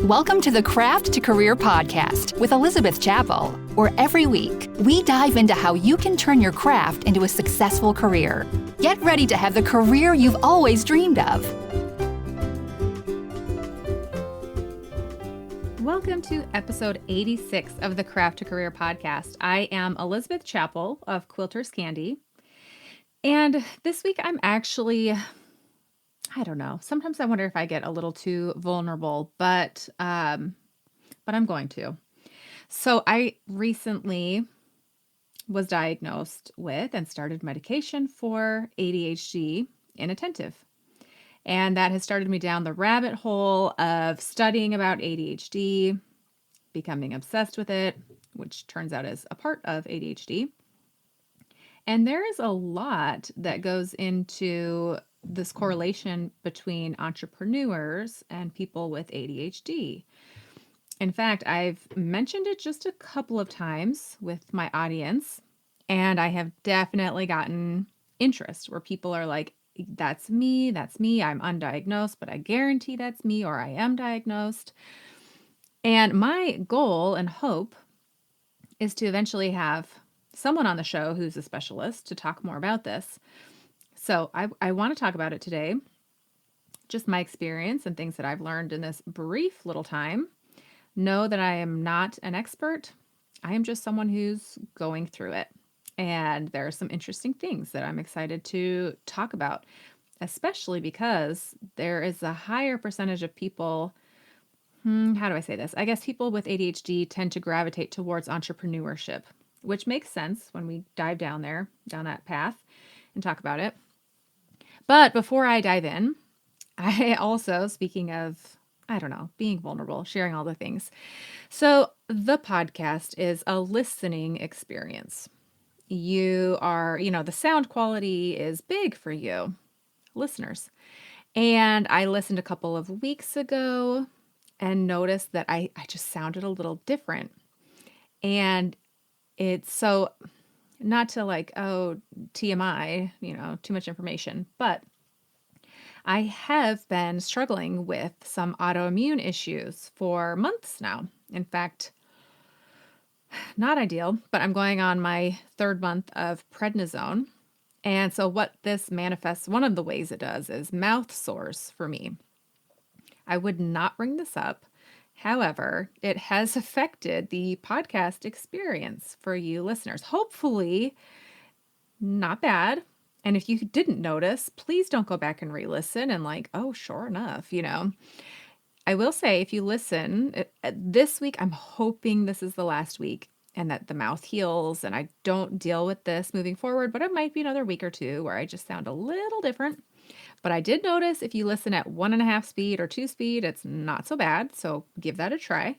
Welcome to the Craft to Career podcast with Elizabeth Chappell, where every week we dive into how you can turn your craft into a successful career. Get ready to have the career you've always dreamed of. Welcome to episode 86 of the Craft to Career podcast. I am Elizabeth Chappell of Quilters Candy. And this week I'm actually, I don't know, sometimes I wonder if I get a little too vulnerable, but I'm going to. So I recently was diagnosed with and started medication for ADHD Inattentive. And that has started me down the rabbit hole of studying about ADHD, becoming obsessed with it, which turns out is a part of ADHD. And there is a lot that goes into this correlation between entrepreneurs and people with ADHD. In fact, I've mentioned it just a couple of times with my audience, and I have definitely gotten interest where people are like, that's me, I'm undiagnosed, but I guarantee that's me, or I am diagnosed. And my goal and hope is to eventually have someone on the show who's a specialist to talk more about this. So I want to talk about it today, just my experience and things that I've learned in this brief little time. Know that I am not an expert. I am just someone who's going through it. And there are some interesting things that I'm excited to talk about, especially because there is a higher percentage of people, how do I say this? I guess people with ADHD tend to gravitate towards entrepreneurship, which makes sense when we dive down that path and talk about it. But before I dive in, I also, speaking of, being vulnerable, sharing all the things. So the podcast is a listening experience. You are, the sound quality is big for you, listeners. And I listened a couple of weeks ago and noticed that I just sounded a little different. And it's so, not to TMI, too much information, but I have been struggling with some autoimmune issues for months now. In fact, not ideal, but I'm going on my third month of prednisone. And so what this manifests, one of the ways it does is mouth sores for me. I would not bring this up. However, it has affected the podcast experience for you listeners. Hopefully not bad. And if you didn't notice, please don't go back and re-listen and oh, sure enough, I will say if you listen this week, I'm hoping this is the last week and that the mouth heals and I don't deal with this moving forward, but it might be another week or two where I just sound a little different. But I did notice if you listen at 1.5 speed or 2 speed, it's not so bad. So give that a try.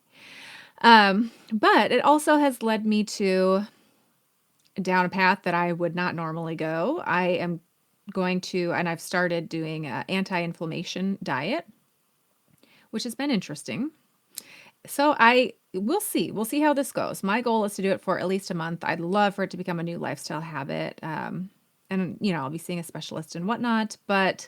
But it also has led me down a path that I would not normally go. I am going to, and I've started doing an anti-inflammation diet, which has been interesting. So we'll see. We'll see how this goes. My goal is to do it for at least a month. I'd love for it to become a new lifestyle habit. And I'll be seeing a specialist and whatnot, but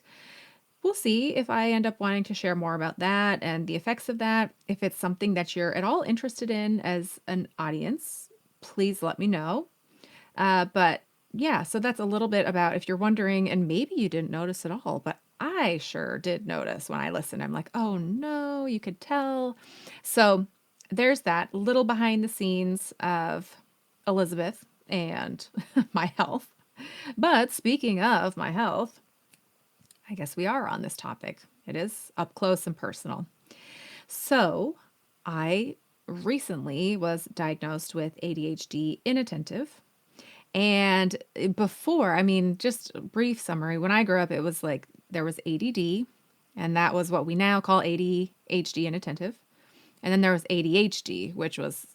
we'll see if I end up wanting to share more about that and the effects of that. If it's something that you're at all interested in as an audience, please let me know. But yeah, so that's a little bit about if you're wondering, and maybe you didn't notice at all, but I sure did notice when I listened. I'm like, oh no, you could tell. So there's that little behind the scenes of Elizabeth and my health. But speaking of my health, I guess we are on this topic. It is up close and personal. So I recently was diagnosed with ADHD Inattentive. And before, just a brief summary, when I grew up, it was there was ADD, and that was what we now call ADHD Inattentive. And then there was ADHD, which was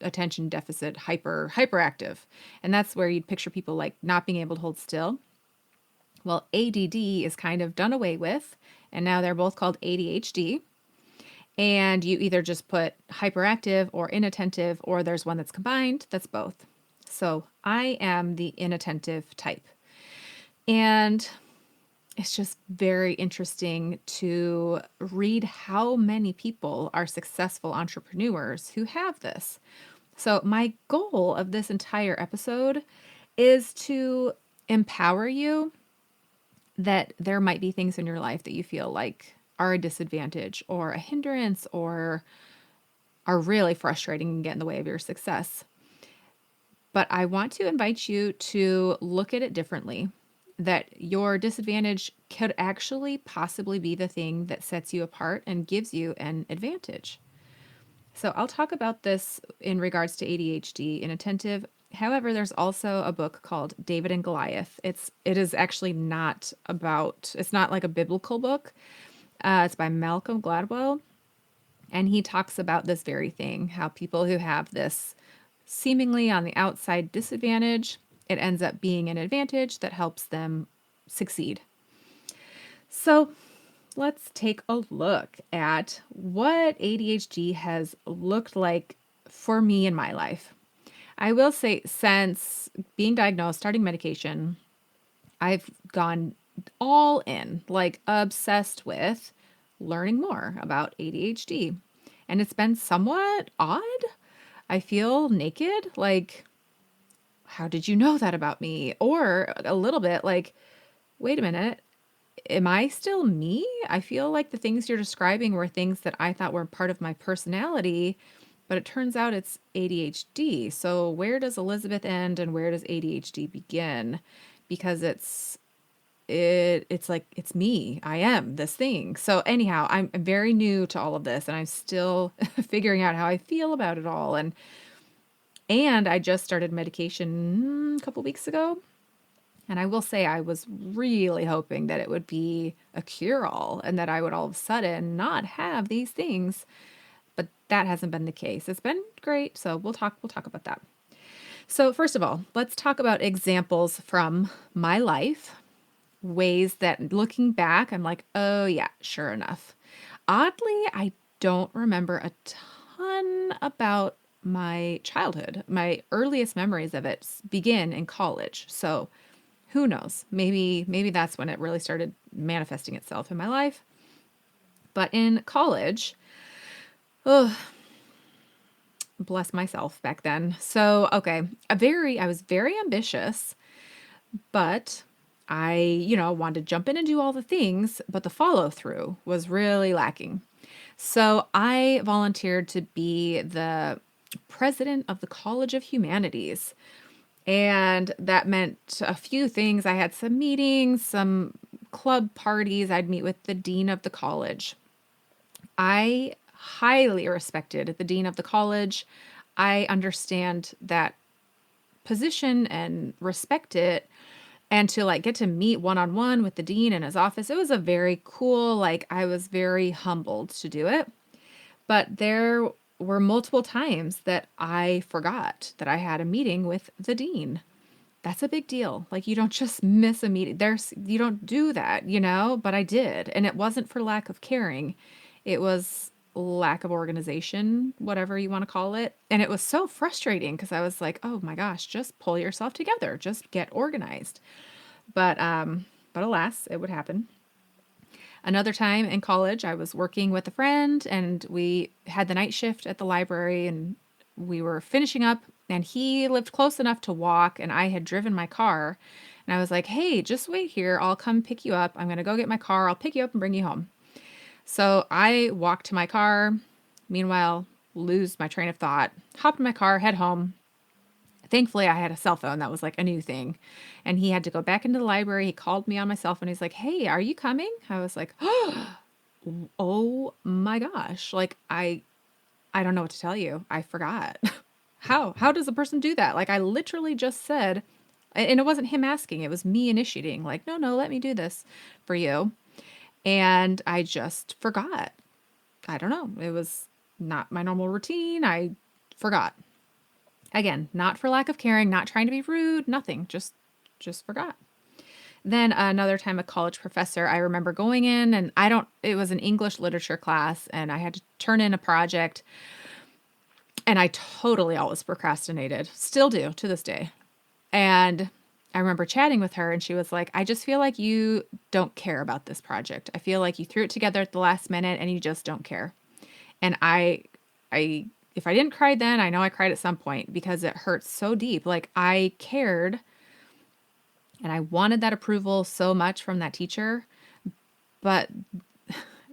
attention deficit hyperactive. And that's where you'd picture people not being able to hold still. Well, ADD is kind of done away with, and now they're both called ADHD. And you either just put hyperactive or inattentive, or there's one that's combined, that's both. So I am the inattentive type. And it's just very interesting to read how many people are successful entrepreneurs who have this. So, my goal of this entire episode is to empower you that there might be things in your life that you feel like are a disadvantage or a hindrance or are really frustrating and get in the way of your success. But I want to invite you to look at it differently, that your disadvantage could actually possibly be the thing that sets you apart and gives you an advantage. So I'll talk about this in regards to ADHD inattentive. However, there's also a book called David and Goliath. It is actually not about, it's not like a biblical book. It's by Malcolm Gladwell, and he talks about this very thing, how people who have this seemingly on the outside disadvantage, it ends up being an advantage that helps them succeed. So let's take a look at what ADHD has looked like for me in my life. I will say, since being diagnosed, starting medication, I've gone all in, like obsessed with learning more about ADHD. And it's been somewhat odd. I feel naked, like, how did you know that about me? Or a little bit like, wait a minute, am I still me? I feel like the things you're describing were things that I thought were part of my personality, but it turns out it's ADHD. So where does Elizabeth end and where does ADHD begin? Because it's like it's me. I am this thing. So anyhow, I'm very new to all of this and I'm still figuring out how I feel about it all. And I just started medication a couple weeks ago. And I will say I was really hoping that it would be a cure-all and that I would all of a sudden not have these things, but that hasn't been the case. It's been great, so we'll talk about that. So first of all, let's talk about examples from my life, ways that looking back, I'm like, oh yeah, sure enough. Oddly, I don't remember a ton about my childhood. My earliest memories of it begin in college. So who knows? Maybe that's when it really started manifesting itself in my life. But in college, oh, bless myself back then. So, okay, I was very ambitious, but I, wanted to jump in and do all the things, but the follow through was really lacking. So, I volunteered to be the president of the College of Humanities. And that meant a few things. I had some meetings, some club parties. I'd meet with the dean of the college. I highly respected the dean of the college. I understand that position and respect it. And to like get to meet one on one with the dean in his office, it was a very cool, like I was very humbled to do it. But there were multiple times that I forgot that I had a meeting with the dean. That's a big deal. Like you don't just miss a meeting. You don't do that, but I did. And it wasn't for lack of caring. It was lack of organization, whatever you want to call it. And it was so frustrating because I was like, "Oh my gosh, just pull yourself together. Just get organized." But alas, it would happen. Another time in college, I was working with a friend and we had the night shift at the library and we were finishing up and he lived close enough to walk and I had driven my car and I was like, "Hey, just wait here. I'll come pick you up. I'm going to go get my car. I'll pick you up and bring you home." So I walked to my car, meanwhile, lose my train of thought, hop in my car, head home. Thankfully, I had a cell phone. That was like a new thing. And he had to go back into the library. He called me on my cell phone. He's like, "Hey, are you coming?" I was like, "Oh my gosh." Like I don't know what to tell you. I forgot. How does a person do that? Like I literally just said, and it wasn't him asking, it was me initiating, like, "No, no, let me do this for you." And I just forgot. I don't know. It was not my normal routine. I forgot. Again, not for lack of caring, not trying to be rude, nothing. Just forgot. Then another time a college professor, I remember going in and it was an English literature class and I had to turn in a project and I totally always procrastinated. Still do to this day. And I remember chatting with her and she was like, I just feel like you don't care about this project. I feel like you threw it together at the last minute and you just don't care. And I, if I didn't cry then, I know I cried at some point because it hurts so deep. Like I cared and I wanted that approval so much from that teacher, but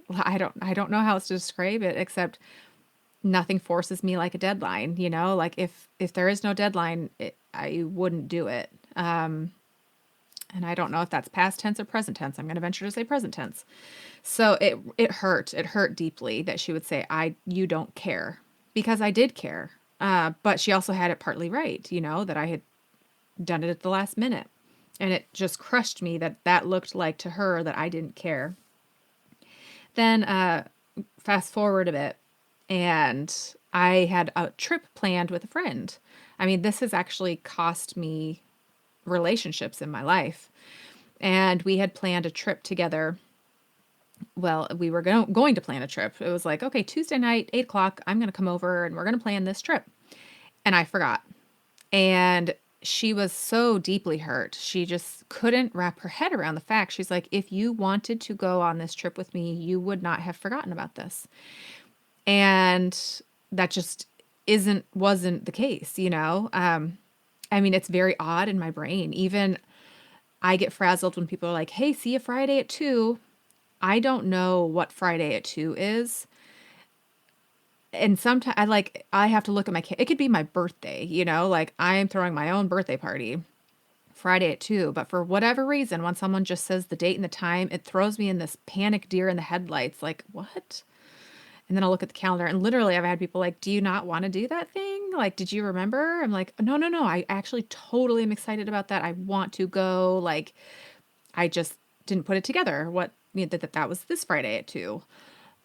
I don't know how else to describe it except nothing forces me like a deadline, like if there is no deadline, I wouldn't do it. And I don't know if that's past tense or present tense. I'm going to venture to say present tense. So it hurt. It hurt deeply that she would say, you don't care, because I did care. But she also had it partly right, that I had done it at the last minute. And it just crushed me that looked like to her that I didn't care. Then fast forward a bit, and I had a trip planned with a friend. I mean, this has actually cost me relationships in my life. And we had planned a trip together. Well, we were going to plan a trip. It was like, okay, Tuesday night, 8 o'clock, I'm going to come over and we're going to plan this trip. And I forgot. And she was so deeply hurt. She just couldn't wrap her head around the fact. She's like, if you wanted to go on this trip with me, you would not have forgotten about this. And that just wasn't the case, I mean, it's very odd in my brain. Even I get frazzled when people are like, hey, see you Friday at 2. I don't know what Friday at 2 is. And sometimes I have to look at it could be my birthday, like I am throwing my own birthday party Friday at 2. But for whatever reason, when someone just says the date and the time, it throws me in this panic deer in the headlights. Like, what? And then I'll look at the calendar and literally I've had people like, do you not want to do that thing? Like, did you remember? I'm like, no, no, no. I actually totally am excited about that. I want to go. Like, I just didn't put it together. That was this Friday at 2.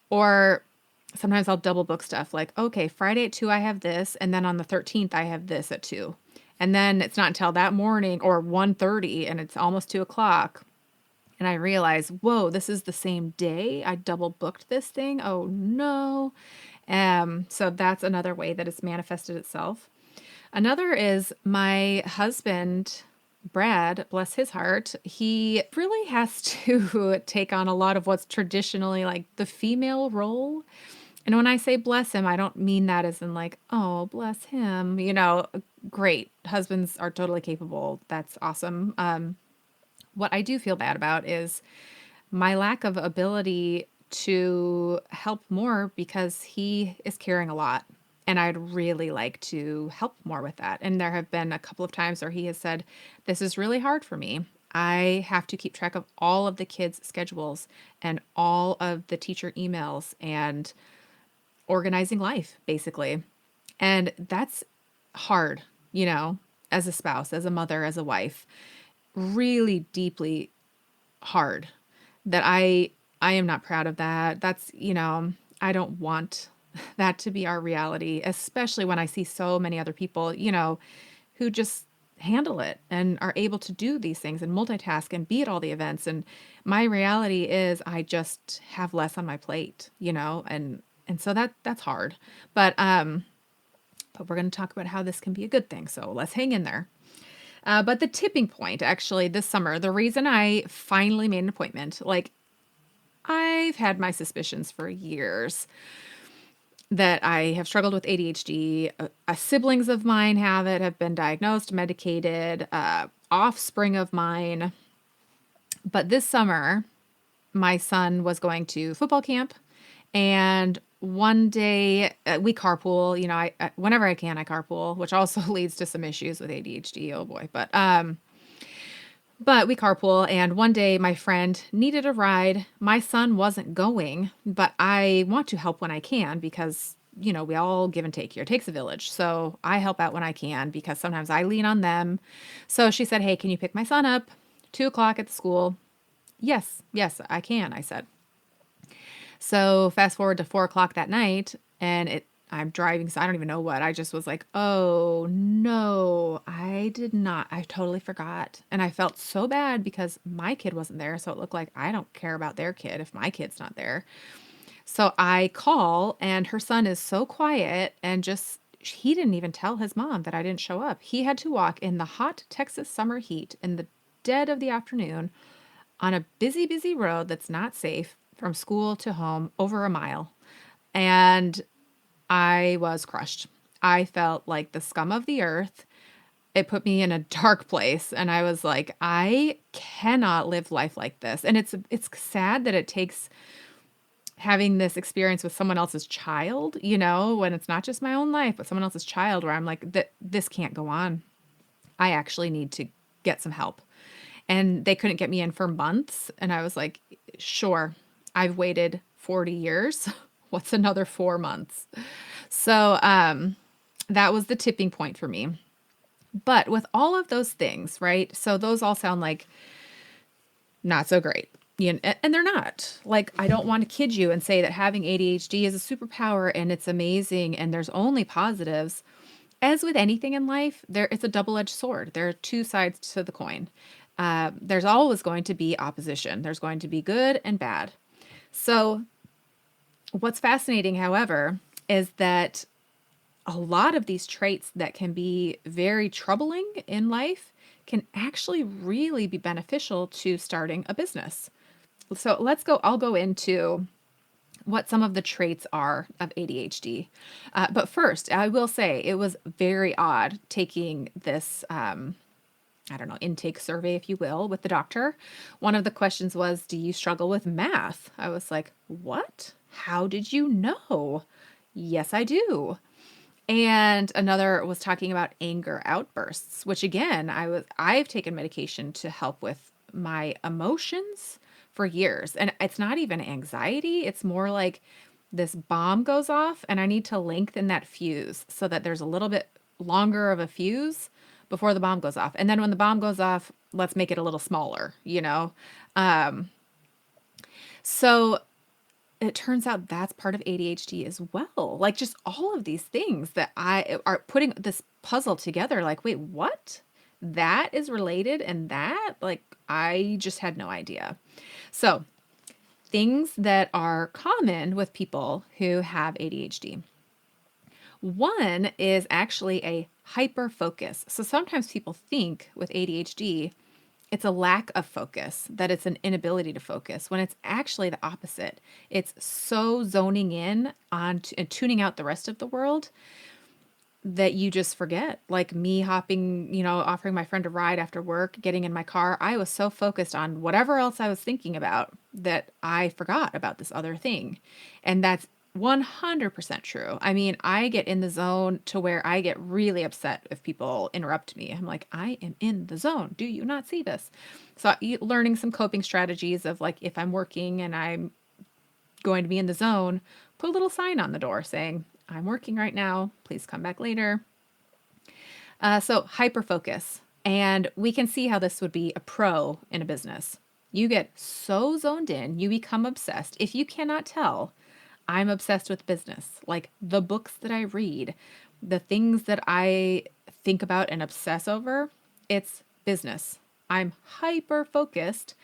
Or sometimes I'll double book stuff like, okay, Friday at 2, I have this. And then on the 13th, I have this at 2. And then it's not until that morning or 1:30 and it's almost 2 o'clock. And I realize, whoa, this is the same day. I double booked this thing. Oh no. So that's another way that it's manifested itself. Another is my husband, Brad, bless his heart, he really has to take on a lot of what's traditionally like the female role. And when I say bless him, I don't mean that as in like, oh, bless him, great. Husbands are totally capable. That's awesome. What I do feel bad about is my lack of ability to help more because he is carrying a lot. And I'd really like to help more with that. And there have been a couple of times where he has said, this is really hard for me. I have to keep track of all of the kids' schedules and all of the teacher emails and organizing life, basically. And that's hard, as a spouse, as a mother, as a wife, really deeply hard that I am not proud of that. That's, I don't want that to be our reality, especially when I see so many other people, who just handle it and are able to do these things and multitask and be at all the events. And my reality is I just have less on my plate, and so that's hard. But we're going to talk about how this can be a good thing. So let's hang in there. But the tipping point, actually, this summer, the reason I finally made an appointment, like I've had my suspicions for years that I have struggled with ADHD. Siblings of mine have been diagnosed, medicated, offspring of mine. But this summer, my son was going to football camp, and one day we carpool. Whenever I can, I carpool, which also leads to some issues with ADHD. Oh boy. But we carpool, and one day my friend needed a ride. My son wasn't going, but I want to help when I can because, we all give and take here. It takes a village. So I help out when I can because sometimes I lean on them. So she said, hey, can you pick my son up 2 o'clock at the school? Yes, I can, I said. So fast forward to 4 o'clock that night, and I'm driving, so I don't even know what. I just was like, oh no, I did not. I totally forgot. And I felt so bad because my kid wasn't there. So it looked like I don't care about their kid if my kid's not there. So I call, and her son is so quiet and just he didn't even tell his mom that I didn't show up. He had to walk in the hot Texas summer heat in the dead of the afternoon on a busy, busy road that's not safe from school to home over a mile. And I was crushed. I felt like the scum of the earth. It put me in a dark place. And I was like, I cannot live life like this. And it's sad that it takes having this experience with someone else's child, when it's not just my own life, but someone else's child, where I'm like, this can't go on. I actually need to get some help. And they couldn't get me in for months. And I was like, sure, I've waited 40 years. What's another 4 months? So that was the tipping point for me. But with all of those things, right? So those all sound like not so great. And they're not. Like, I don't want to kid you and say that having ADHD is a superpower and it's amazing and there's only positives. As with anything in life, it's a double-edged sword. There are two sides to the coin. There's always going to be opposition. There's going to be good and bad. So what's fascinating, however, is that a lot of these traits that can be very troubling in life can actually really be beneficial to starting a business. So I'll go into what some of the traits are of ADHD. But first, I will say it was very odd taking this, intake survey, if you will, with the doctor. One of the questions was, do you struggle with math? I was like, what? How did you know? Yes, I do. And another was talking about anger outbursts, which again, I've taken medication to help with my emotions for years. And it's not even anxiety. It's more like this bomb goes off and I need to lengthen that fuse so that there's a little bit longer of a fuse before the bomb goes off. And then when the bomb goes off, let's make it a little smaller, So it turns out that's part of ADHD as well. Like, just all of these things that I are putting this puzzle together. Like, wait, what? That is related and that? Like, I just had no idea. So things that are common with people who have ADHD. One is actually a hyper focus. So sometimes people think with ADHD, it's a lack of focus, that it's an inability to focus, when it's actually the opposite. It's so zoning in on and tuning out the rest of the world that you just forget. Like me hopping, offering my friend a ride after work, getting in my car. I was so focused on whatever else I was thinking about that I forgot about this other thing. And that's 100% true. I mean, I get in the zone to where I get really upset if people interrupt me. I'm like, I am in the zone. Do you not see this? So learning some coping strategies of like, if I'm working and I'm going to be in the zone, put a little sign on the door saying, I'm working right now. Please come back later. So hyper focus. And we can see how this would be a pro in a business. You get so zoned in, you become obsessed. If you cannot tell, I'm obsessed with business. Like the books that I read, the things that I think about and obsess over, it's business. I'm hyper focused.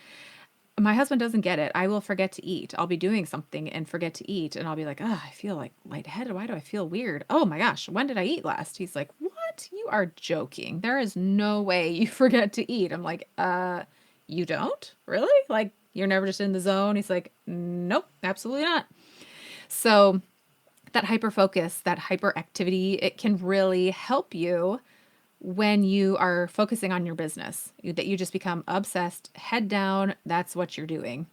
My husband doesn't get it. I will forget to eat. I'll be doing something and forget to eat. And I'll be like, oh, I feel like lightheaded. Why do I feel weird? Oh my gosh, when did I eat last? He's like, what? You are joking. There is no way you forget to eat. I'm like, you don't? Really? Like, you're never just in the zone? He's like, nope, absolutely not. So that hyper focus, that hyperactivity, it can really help you when you are focusing on your business, that you just become obsessed, head down. That's what you're doing.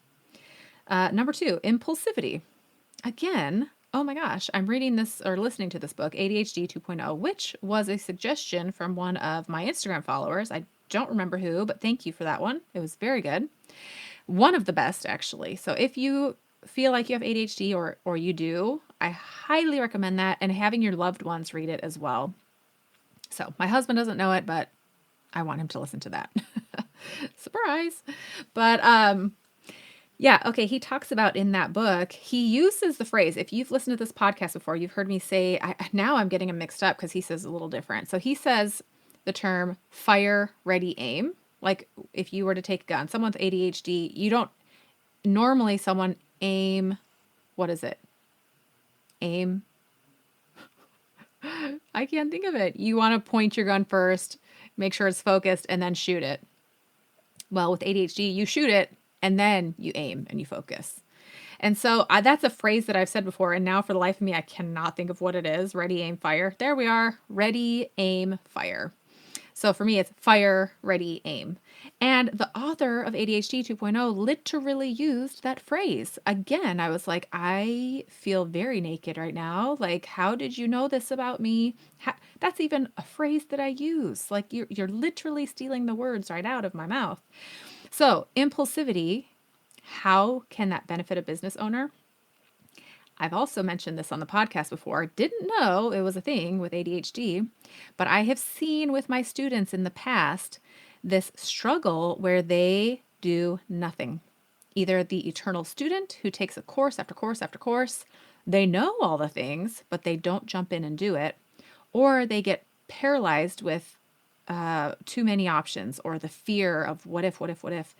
Number 2, impulsivity. Again, oh my gosh, I'm reading this or listening to this book, ADHD 2.0, which was a suggestion from one of my Instagram followers. I don't remember who, but thank you for that one. It was very good. One of the best, actually. So if you feel like you have ADHD or you do, I highly recommend that, and having your loved ones read it as well. So my husband doesn't know it, but I want him to listen to that. Surprise. But yeah, okay, he talks about in that book, he uses the phrase, if you've listened to this podcast before, you've heard me say, now I'm getting him mixed up because he says a little different. So he says the term fire, ready, aim. Like if you were to take a gun, someone with ADHD, you don't normally someone aim, what is it? Aim. I I can't think of it. You want to point your gun first, make sure it's focused, and then shoot it. Well, with ADHD, you shoot it and then you aim and you focus. And so that's a phrase that I've said before. And now for the life of me, I cannot think of what it is. Ready, aim, fire. There we are. Ready, aim, fire. So for me, it's fire, ready, aim. And the author of ADHD 2.0 literally used that phrase. Again, I was like, I feel very naked right now. Like, how did you know this about me? That's even a phrase that I use. Like, you're literally stealing the words right out of my mouth. So impulsivity, how can that benefit a business owner? I've also mentioned this on the podcast before. Didn't know it was a thing with ADHD, but I have seen with my students in the past this struggle where they do nothing. Either the eternal student who takes a course after course after course, they know all the things, but they don't jump in and do it, or they get paralyzed with too many options or the fear of what if, what if, what if.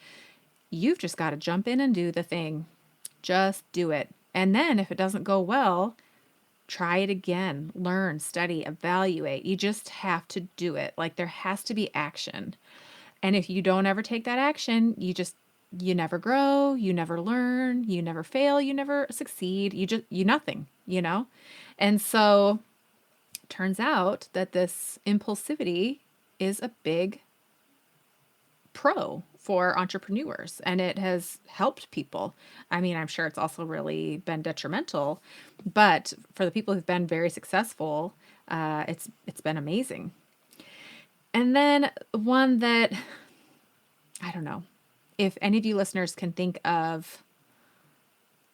You've just got to jump in and do the thing. Just do it. And then if it doesn't go well, try it again, learn, study, evaluate. You just have to do it. Like there has to be action. And if you don't ever take that action, you never grow, you never learn, you never fail, you never succeed. You nothing, you know? And so turns out that this impulsivity is a big pro for entrepreneurs, and it has helped people. I mean, I'm sure it's also really been detrimental, but for the people who've been very successful, it's been amazing. And then one that I don't know if any of you listeners can think of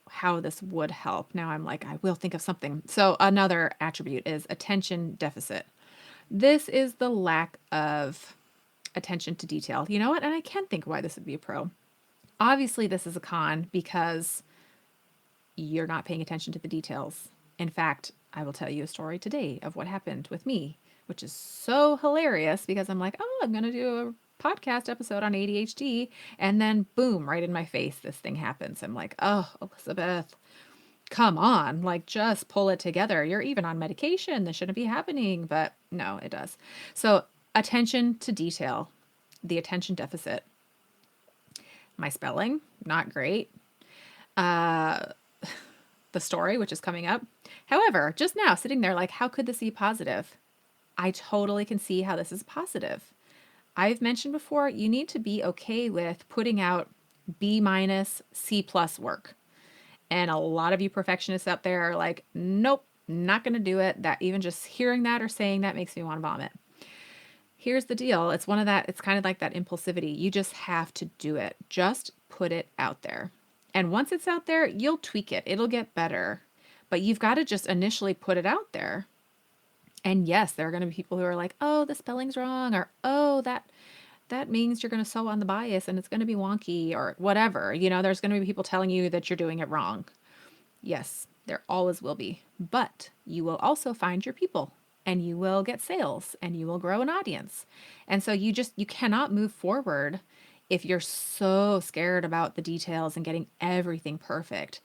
how this would help. Now I'm like, I will think of something. So another attribute is attention deficit. This is the lack of attention to detail. You know what? And I can't think why this would be a pro. Obviously, this is a con because you're not paying attention to the details. In fact, I will tell you a story today of what happened with me, which is so hilarious because I'm like, oh, I'm going to do a podcast episode on ADHD. And then boom, right in my face, this thing happens. I'm like, oh, Elizabeth, come on, like just pull it together. You're even on medication. This shouldn't be happening. But no, it does. So attention to detail, the attention deficit. My spelling, not great. The story, which is coming up. However, just now sitting there like, how could this be positive? I totally can see how this is positive. I've mentioned before, you need to be okay with putting out B minus, C plus work. And a lot of you perfectionists out there are like, nope, not going to do it. That even just hearing that or saying that makes me want to vomit. Here's the deal. It's kind of like that impulsivity. You just have to do it. Just put it out there. And once it's out there, you'll tweak it. It'll get better. But you've got to just initially put it out there. And yes, there are going to be people who are like, oh, the spelling's wrong, or oh, that means you're going to sew on the bias and it's going to be wonky or whatever. You know, there's going to be people telling you that you're doing it wrong. Yes, there always will be. But you will also find your people. And you will get sales and you will grow an audience. And so you cannot move forward if you're so scared about the details and getting everything perfect.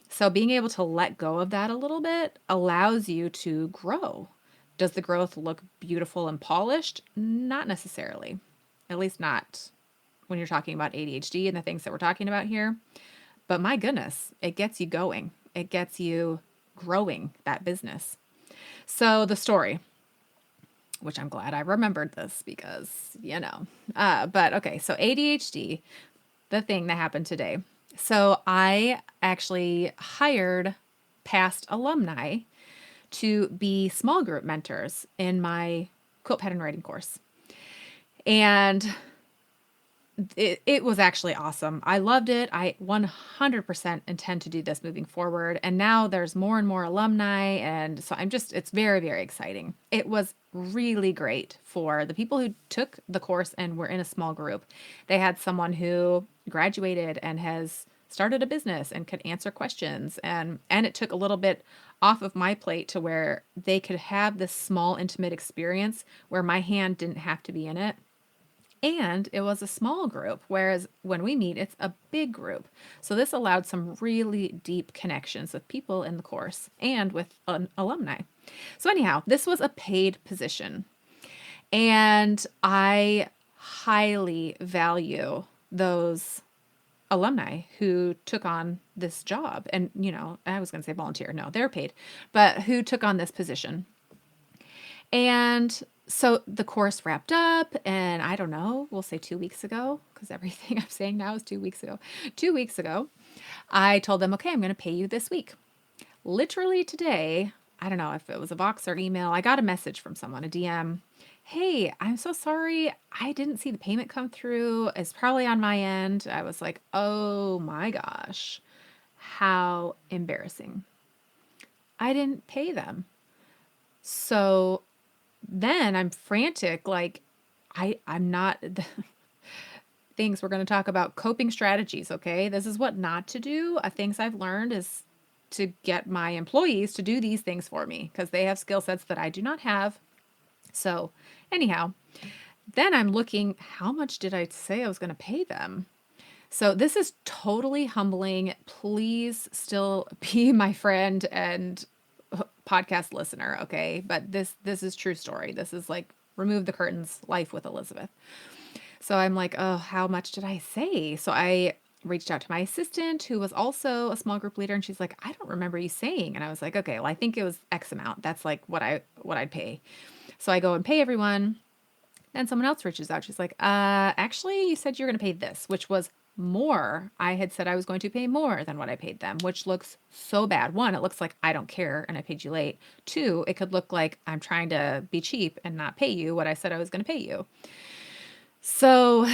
So being able to let go of that a little bit allows you to grow. Does the growth look beautiful and polished? Not necessarily. At least not when you're talking about ADHD and the things that we're talking about here. But my goodness, it gets you going. It gets you growing that business. So the story, which I'm glad I remembered this because, but okay. So ADHD, the thing that happened today. So I actually hired past alumni to be small group mentors in my quilt pattern writing course. And it was actually awesome. I loved it. I 100% intend to do this moving forward. And now there's more and more alumni. And so it's very, very exciting. It was really great for the people who took the course and were in a small group. They had someone who graduated and has started a business and could answer questions. And it took a little bit off of my plate to where they could have this small, intimate experience where my hand didn't have to be in it. And it was a small group, whereas when we meet, it's a big group. So this allowed some really deep connections with people in the course and with an alumni. So anyhow, this was a paid position. And I highly value those alumni who took on this job. And, I was going to say volunteer. No, they're paid, but who took on this position. And so the course wrapped up, and I don't know, we'll say 2 weeks ago, because everything I'm saying now is 2 weeks ago. 2 weeks ago, I told them, okay, I'm going to pay you this week. Literally today, I don't know if it was a Vox or email, I got a message from someone, a DM. Hey, I'm so sorry. I didn't see the payment come through. It's probably on my end. I was like, oh my gosh, how embarrassing. I didn't pay them. So then I'm frantic, like I'm not things we're going to talk about coping strategies, okay? This is what not to do. Things I've learned is to get my employees to do these things for me because they have skill sets that I do not have. So, anyhow, then I'm looking, how much did I say I was going to pay them? So this is totally humbling. Please still be my friend and podcast listener, okay? But this is true story. This is like remove the curtains, life with Elizabeth. So I'm like, oh, how much did I say? So I reached out to my assistant, who was also a small group leader, and she's like, I don't remember you saying. And I was like, okay, well, I think it was X amount. That's like what I'd pay. So I go and pay everyone. Then someone else reaches out. She's like, actually, you said you're going to pay this, which was more. I had said I was going to pay more than what I paid them, which looks so bad. One, it looks like I don't care and I paid you late. Two, it could look like I'm trying to be cheap and not pay you what I said I was going to pay you. So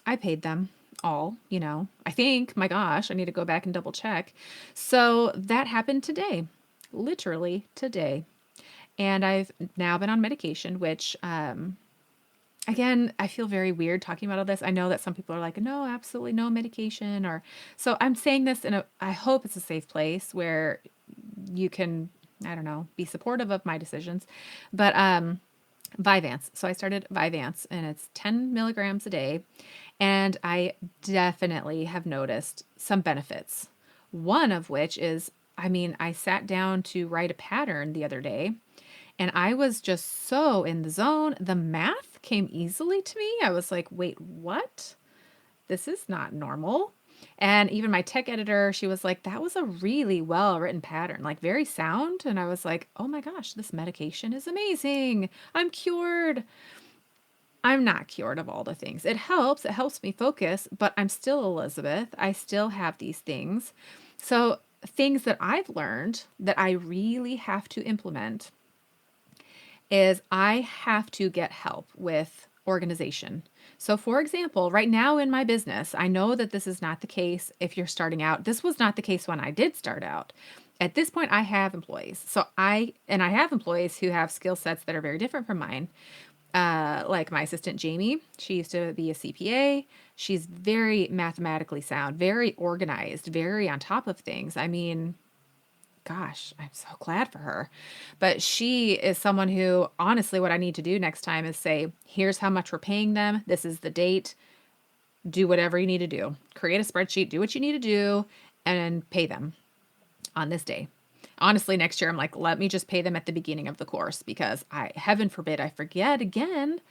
I paid them all, I think, my gosh, I need to go back and double check. So that happened today, literally today. And I've now been on medication, which, again, I feel very weird talking about all this. I know that some people are like, no, absolutely no medication. So I'm saying this I hope it's a safe place where you can, I don't know, be supportive of my decisions. But Vyvanse. So I started Vyvanse, and it's 10 milligrams a day. And I definitely have noticed some benefits. One of which is, I sat down to write a pattern the other day, and I was just so in the zone. The math came easily to me. I was like, wait, what? This is not normal. And even my tech editor, she was like, that was a really well written pattern, like very sound. And I was like, oh my gosh, this medication is amazing. I'm cured. I'm not cured of all the things. It helps me focus, but I'm still Elizabeth. I still have these things. So things that I've learned that I really have to implement is I have to get help with organization. So for example, right now in my business, I know that this is not the case if you're starting out. This was not the case when I did start out. At this point, I have employees. I have employees who have skill sets that are very different from mine. Like my assistant, Jamie, she used to be a CPA. She's very mathematically sound, very organized, very on top of things. Gosh, I'm so glad for her. But she is someone who, honestly, what I need to do next time is say, here's how much we're paying them. This is the date. Do whatever you need to do. Create a spreadsheet, do what you need to do, and pay them on this day. Honestly, next year, I'm like, let me just pay them at the beginning of the course because heaven forbid, I forget again.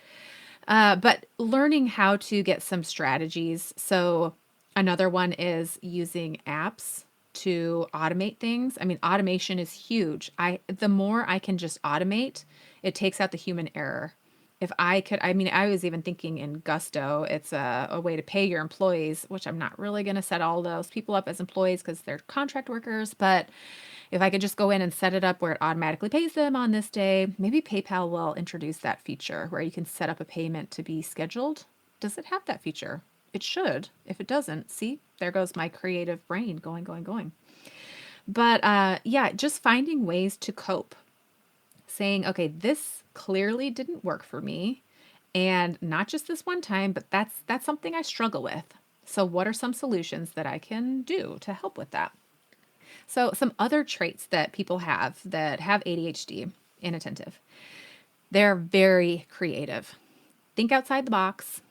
But learning how to get some strategies. So another one is using apps to automate things. Automation is huge. The more I can just automate, it takes out the human error. If I could, I was even thinking in Gusto, it's a way to pay your employees, which I'm not really going to set all those people up as employees because they're contract workers. But if I could just go in and set it up where it automatically pays them on this day, maybe PayPal will introduce that feature where you can set up a payment to be scheduled. Does it have that feature? It should. If it doesn't, see, there goes my creative brain going. But just finding ways to cope. Saying, okay, this clearly didn't work for me. And not just this one time, but that's something I struggle with. So what are some solutions that I can do to help with that? So some other traits that people have that have ADHD, inattentive, they're very creative. think outside the box,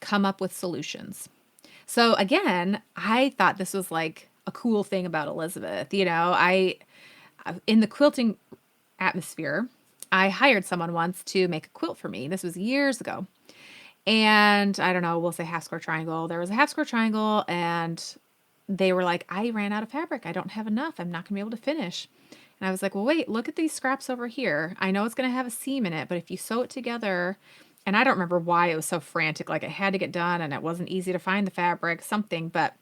come up with solutions. So again, I thought this was like a cool thing about Elizabeth. In the quilting atmosphere, I hired someone once to make a quilt for me. This was years ago. And I don't know, we'll say half square triangle. There was a half square triangle and they were like, I ran out of fabric. I don't have enough. I'm not going to be able to finish. And I was like, well, wait, look at these scraps over here. I know it's going to have a seam in it, but if you sew it together, and I don't remember why it was so frantic, like it had to get done and it wasn't easy to find the fabric, something, but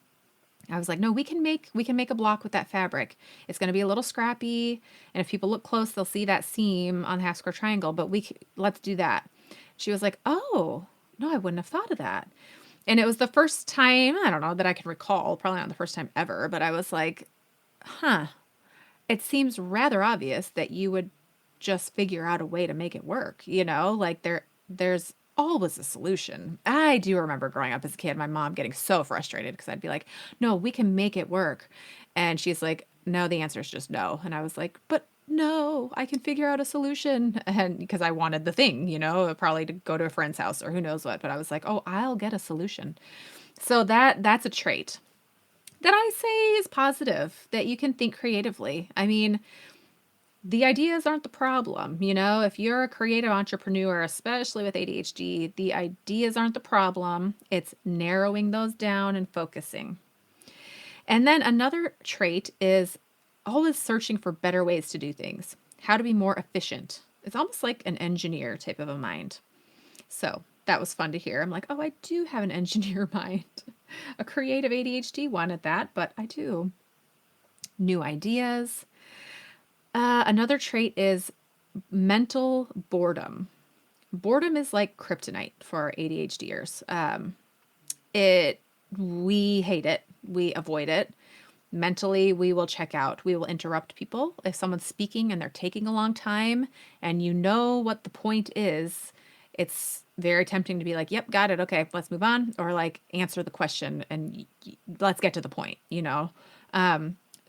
I was like, no, we can make a block with that fabric. It's going to be a little scrappy, and if people look close, they'll see that seam on the half square triangle, but let's do that. She was like, oh, no, I wouldn't have thought of that. And it was the first time, I don't know, that I can recall, probably not the first time ever, but I was like, huh, it seems rather obvious that you would just figure out a way to make it work, like there's always a solution. I do remember growing up as a kid, my mom getting so frustrated because I'd be like, no, we can make it work. And she's like, no, the answer is just no. And I was like, but no, I can figure out a solution. And because I wanted the thing, probably to go to a friend's house or who knows what. But I was like, oh, I'll get a solution. So that's a trait that I say is positive, that you can think creatively. I mean, the ideas aren't the problem. If you're a creative entrepreneur, especially with ADHD, the ideas aren't the problem. It's narrowing those down and focusing. And then another trait is always searching for better ways to do things, how to be more efficient. It's almost like an engineer type of a mind. So that was fun to hear. I'm like, oh, I do have an engineer mind, a creative ADHD one at that, but I do. New ideas. Another trait is mental boredom. Boredom is like kryptonite for ADHDers. We hate it. We avoid it. Mentally, we will check out. We will interrupt people. If someone's speaking and they're taking a long time and you know what the point is, it's very tempting to be like, yep, got it. Okay, let's move on. Or like answer the question and let's get to the point,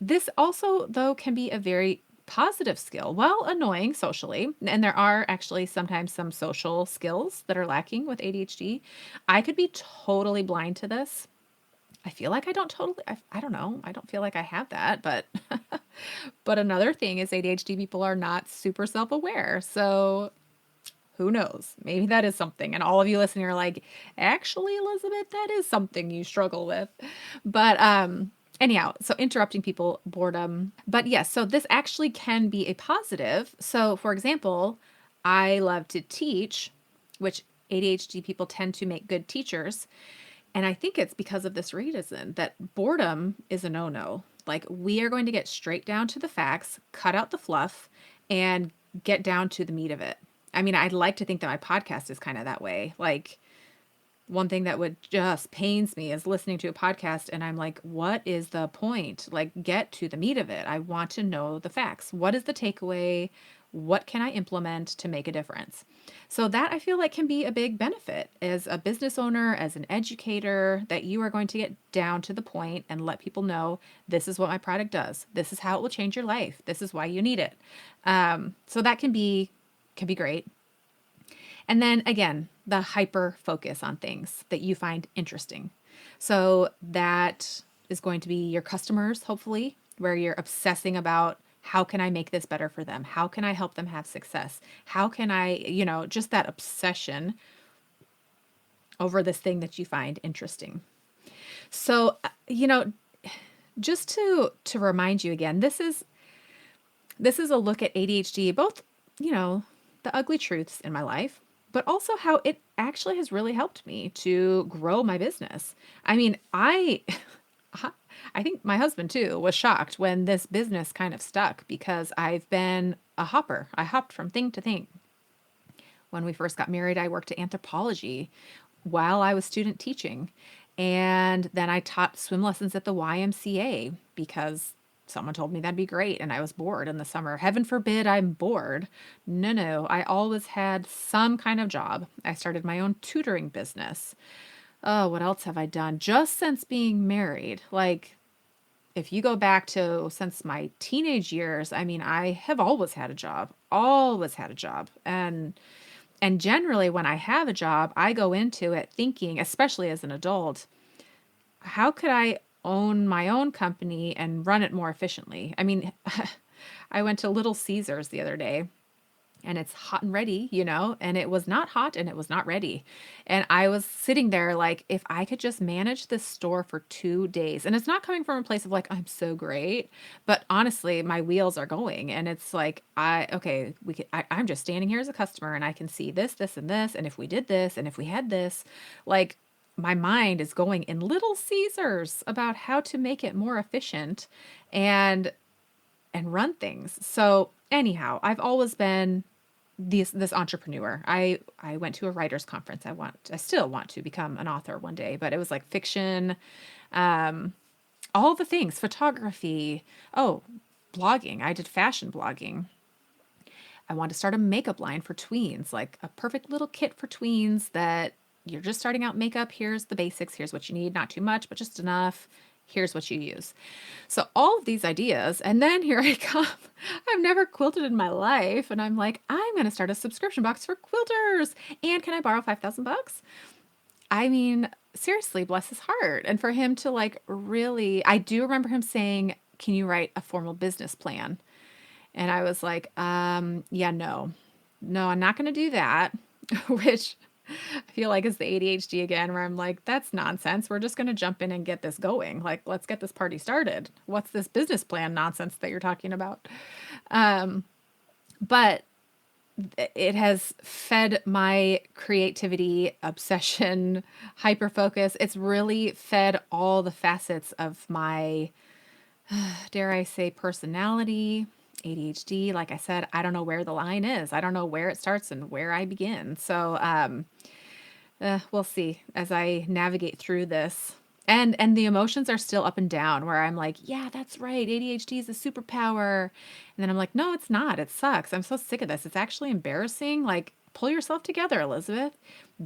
This also, though, can be a very positive skill. Well, annoying socially. And there are actually sometimes some social skills that are lacking with ADHD. I could be totally blind to this. I feel like I don't know. I don't feel like I have that, but but another thing is ADHD people are not super self-aware. So who knows? Maybe that is something. And all of you listening are like, actually, Elizabeth, that is something you struggle with. But anyhow, so interrupting people, boredom. But yes, so this actually can be a positive. So for example, I love to teach, which ADHD people tend to make good teachers. And I think it's because of this reason that boredom is a no-no. Like we are going to get straight down to the facts, cut out the fluff, and get down to the meat of it. I mean, I'd like to think that my podcast is kind of that way. Like one thing that would just pains me is listening to a podcast and I'm like, what is the point? Like get to the meat of it. I want to know the facts. What is the takeaway? What can I implement to make a difference? So that I feel like can be a big benefit as a business owner, as an educator, that you are going to get down to the point and let people know this is what my product does. This is how it will change your life. This is why you need it. So that can be great. And then again, the hyper focus on things that you find interesting. So that is going to be your customers, hopefully, where you're obsessing about how can I make this better for them? How can I help them have success? How can I, just that obsession over this thing that you find interesting. So, just to remind you again, this is a look at ADHD, both, the ugly truths in my life, but also how it actually has really helped me to grow my business. I mean, I think my husband too was shocked when this business kind of stuck because I've been a hopper. I hopped from thing to thing. When we first got married, I worked at anthropology while I was student teaching. And then I taught swim lessons at the YMCA because someone told me that'd be great. And I was bored in the summer. Heaven forbid I'm bored. No. I always had some kind of job. I started my own tutoring business. Oh, what else have I done? Just since being married, like if you go back to since my teenage years, I mean, I have always had a job, and And generally, when I have a job, I go into it thinking, especially as an adult, how could I own my own company and run it more efficiently? I mean, I went to Little Caesars the other day and it's hot and ready, and it was not hot and it was not ready. And I was sitting there like, if I could just manage this store for 2 days, and it's not coming from a place of like, I'm so great, but honestly, my wheels are going and it's like, okay, I'm just standing here as a customer and I can see this, this, and this. And if we did this, and if we had this, like my mind is going in Little Caesars about how to make it more efficient and run things. So anyhow, I've always been this entrepreneur. I went to a writers conference. I still want to become an author one day, but it was like fiction, um, all the things, photography. Oh, blogging. I did fashion blogging. I want to start a makeup line for tweens, like a perfect little kit for tweens that you're just starting out makeup. Here's the basics. Here's what you need. Not too much, but just enough. Here's what you use. So all of these ideas, and then here I come. I've never quilted in my life, and I'm like, I'm going to start a subscription box for quilters. And can I borrow $5,000? I mean, seriously, bless his heart. And for him to like really, I do remember him saying, "Can you write a formal business plan?" And I was like, yeah, no, I'm not going to do that, which I feel like is the ADHD again, where I'm like, that's nonsense. We're just going to jump in and get this going. Like, let's get this party started. What's this business plan nonsense that you're talking about? Um, but it has fed my creativity, obsession, hyper focus. It's really fed all the facets of my, dare I say, personality. ADHD, like I said, I don't know where the line is. I don't know where it starts and where I begin. So, we'll see as I navigate through this. And the emotions are still up and down where I'm like, yeah, that's right. ADHD is a superpower. And then I'm like, no, it's not. It sucks. I'm so sick of this. It's actually embarrassing. Like, pull yourself together, Elizabeth.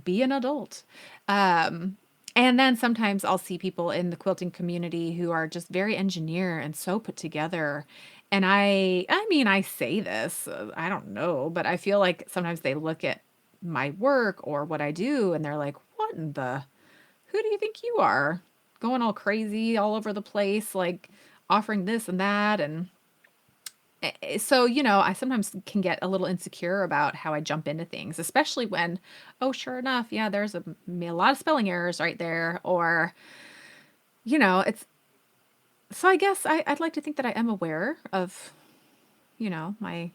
Be an adult. And then sometimes I'll see people in the quilting community who are just very engineer and so put together. And I mean, I say this, I don't know, but I feel like sometimes they look at my work or what I do and they're like, what in the, who do you think you are? Going all crazy all over the place, like offering this and that. And so, I sometimes can get a little insecure about how I jump into things, especially when, oh, sure enough, yeah, there's a lot of spelling errors right there. Or, it's, so I guess I'd like to think that I am aware of, my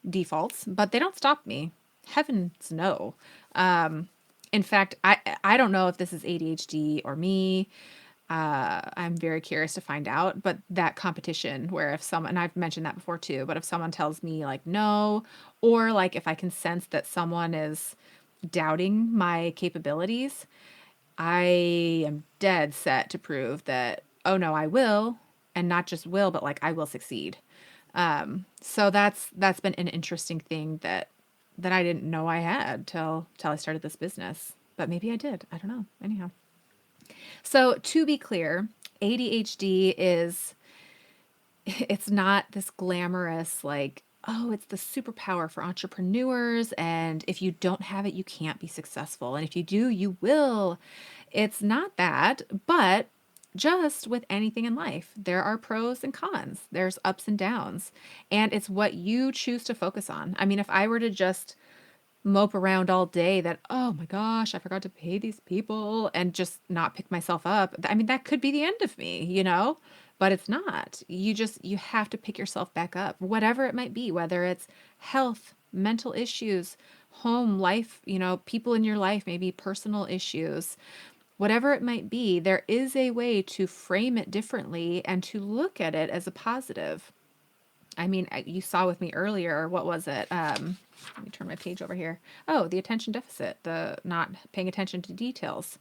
defaults, but they don't stop me. Heavens no. Um, in fact, I don't know if this is ADHD or me. I'm very curious to find out, but that competition where if someone, and I've mentioned that before too, but if someone tells me like no, or like if I can sense that someone is doubting my capabilities, I am dead set to prove that, oh no, I will, and not just will, but like I will succeed. So that's been an interesting thing that I didn't know I had till I started this business. But maybe I did. I don't know. Anyhow. So to be clear, ADHD is it's not this glamorous like, oh, it's the superpower for entrepreneurs and if you don't have it, you can't be successful. And if you do, you will. It's not that, but just with anything in life, there are pros and cons. There's ups and downs, and it's what you choose to focus on. I mean, if I were to just mope around all day that, oh my gosh, I forgot to pay these people and just not pick myself up. I mean, that could be the end of me, but it's not. You have to pick yourself back up, whatever it might be, whether it's health, mental issues, home life, people in your life, maybe personal issues, whatever it might be, there is a way to frame it differently and to look at it as a positive. I mean, you saw with me earlier, what was it? Let me turn my page over here. Oh, the attention deficit, the not paying attention to details,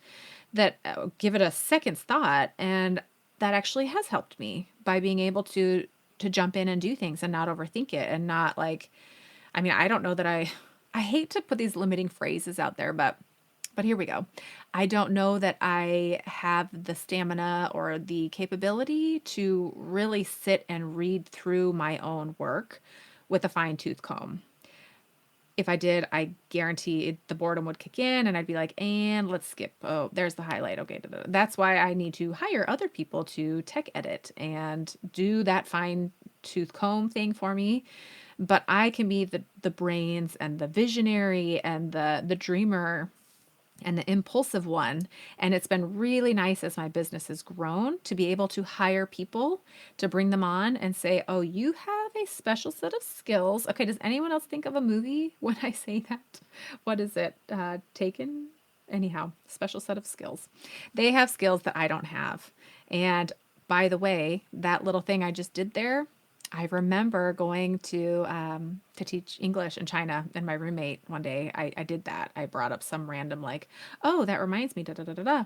that give it a second's thought. And that actually has helped me by being able to jump in and do things and not overthink it and not like, I mean, I don't know that I hate to put these limiting phrases out there, but here we go. I don't know that I have the stamina or the capability to really sit and read through my own work with a fine-tooth comb. if I did, I guarantee the boredom would kick in and I'd be like, and let's skip. Oh, there's the highlight. Okay. Da, da, da. That's why I need to hire other people to tech edit and do that fine tooth comb thing for me. But I can be the brains and the visionary and the dreamer and the impulsive one. And it's been really nice as my business has grown to be able to hire people to bring them on and say, oh, you have a special set of skills. Okay, does anyone else think of a movie when I say that? What is it? Taken? Anyhow, special set of skills. They have skills that I don't have. And by the way, that little thing I just did there, I remember going to teach English in China, and my roommate one day, I did that. I brought up some random like, oh, that reminds me, da da da da da,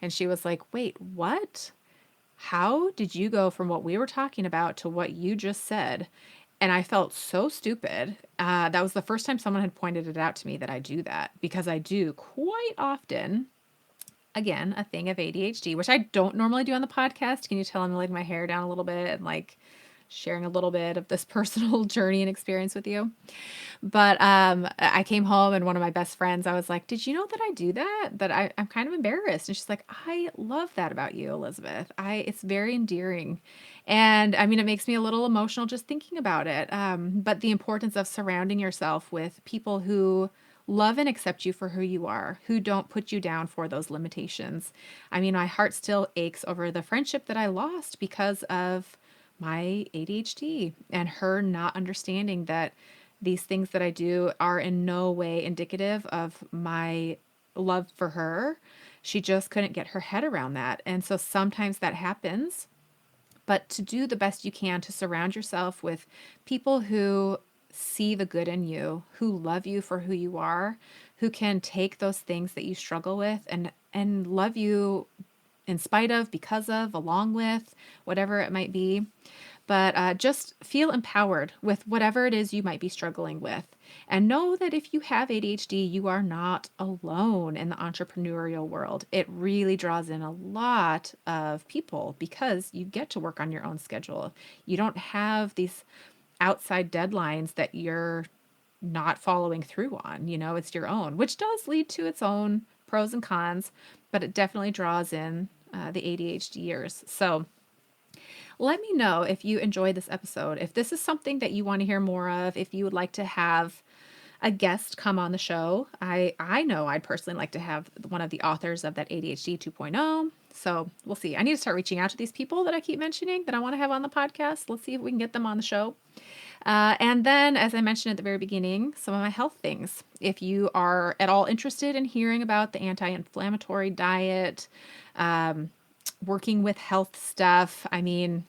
and she was like, wait, what? How did you go from what we were talking about to what you just said? And I felt so stupid. That was the first time someone had pointed it out to me that I do that because I do quite often. Again, a thing of ADHD, which I don't normally do on the podcast. Can you tell I'm letting my hair down a little bit and like sharing a little bit of this personal journey and experience with you? But I came home and one of my best friends, I was like, "Did you know that I do that? I'm kind of embarrassed." And she's like, "I love that about you, Elizabeth. It's very endearing." And I mean, it makes me a little emotional just thinking about it. But the importance of surrounding yourself with people who love and accept you for who you are, who don't put you down for those limitations. I mean, my heart still aches over the friendship that I lost because of my ADHD and her not understanding that these things that I do are in no way indicative of my love for her. She just couldn't get her head around that. And so sometimes that happens, but to do the best you can to surround yourself with people who see the good in you, who love you for who you are, who can take those things that you struggle with and love you in spite of, because of, along with, whatever it might be. But just feel empowered with whatever it is you might be struggling with. And know that if you have ADHD, you are not alone in the entrepreneurial world. It really draws in a lot of people because you get to work on your own schedule. You don't have these outside deadlines that you're not following through on. You know, it's your own, which does lead to its own pros and cons, but it definitely draws in the ADHD years. So, let me know if you enjoyed this episode, if this is something that you want to hear more of, if you would like to have a guest come on the show. I know I'd personally like to have one of the authors of that ADHD 2.0. So we'll see. I need to start reaching out to these people that I keep mentioning that I want to have on the podcast. Let's see if we can get them on the show. And then, as I mentioned at the very beginning, some of my health things. If you are at all interested in hearing about the anti-inflammatory diet, working with health stuff, I mean,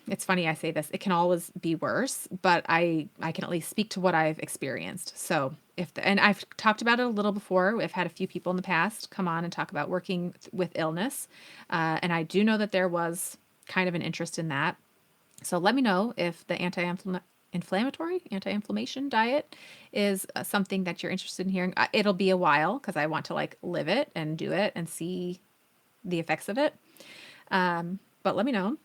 it's funny I say this, it can always be worse, but I can at least speak to what I've experienced. So and I've talked about it a little before. I've had a few people in the past come on and talk about working with illness. And I do know that there was kind of an interest in that. So let me know if the anti-inflammation diet is something that you're interested in hearing. It'll be a while because I want to like live it and do it and see the effects of it. But let me know.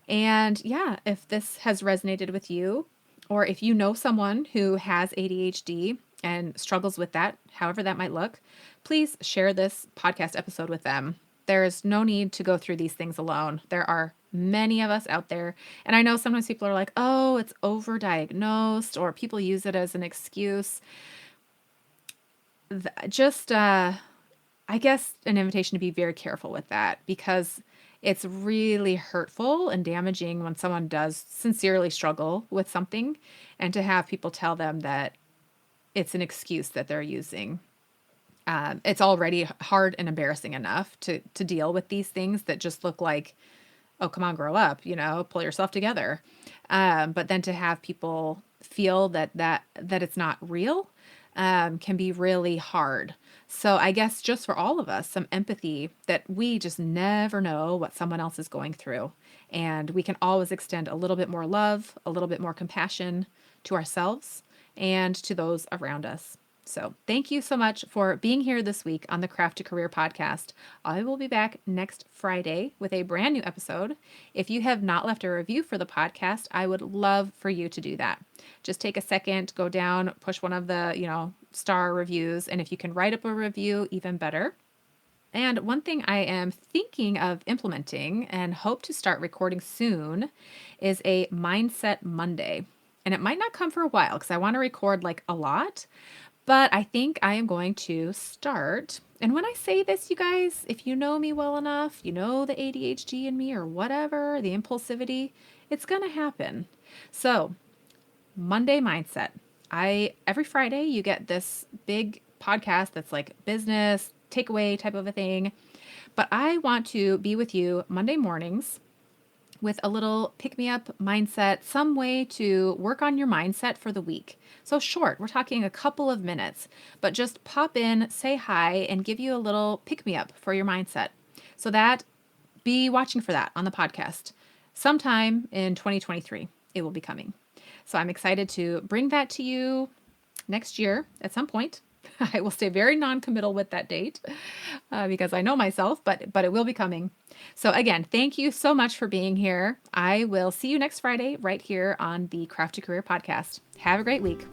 And yeah, if this has resonated with you, or if you know someone who has ADHD and struggles with that, however that might look, please share this podcast episode with them. There is no need to go through these things alone. There are many of us out there. And I know sometimes people are like, oh, it's overdiagnosed, or people use it as an excuse. Just, I guess, an invitation to be very careful with that, because it's really hurtful and damaging when someone does sincerely struggle with something, and to have people tell them that it's an excuse that they're using. It's already hard and embarrassing enough to deal with these things that just look like, oh, come on, grow up, pull yourself together. But then to have people feel that it's not real, can be really hard. So I guess just for all of us, some empathy that we just never know what someone else is going through. And we can always extend a little bit more love, a little bit more compassion to ourselves and to those around us. So thank you so much for being here this week on the Craft to Career podcast. I will be back next Friday with a brand new episode. If you have not left a review for the podcast, I would love for you to do that. Just take a second, go down, push one of the, star reviews. And if you can write up a review, even better. And one thing I am thinking of implementing and hope to start recording soon is a Mindset Monday. And it might not come for a while because I want to record like a lot, but I think I am going to start. And when I say this, you guys, if you know me well enough, you know the ADHD in me or whatever, the impulsivity, it's going to happen. So, Monday Mindset. Every Friday you get this big podcast that's like business takeaway type of a thing. But I want to be with you Monday mornings with a little pick me up mindset, some way to work on your mindset for the week. So short, we're talking a couple of minutes, but just pop in, say hi, and give you a little pick me up for your mindset. So be watching for that on the podcast. Sometime in 2023, it will be coming. So I'm excited to bring that to you next year at some point. I will stay very non-committal with that date because I know myself, but it will be coming. So again, thank you so much for being here. I will see you next Friday right here on the Craft to Career podcast. Have a great week.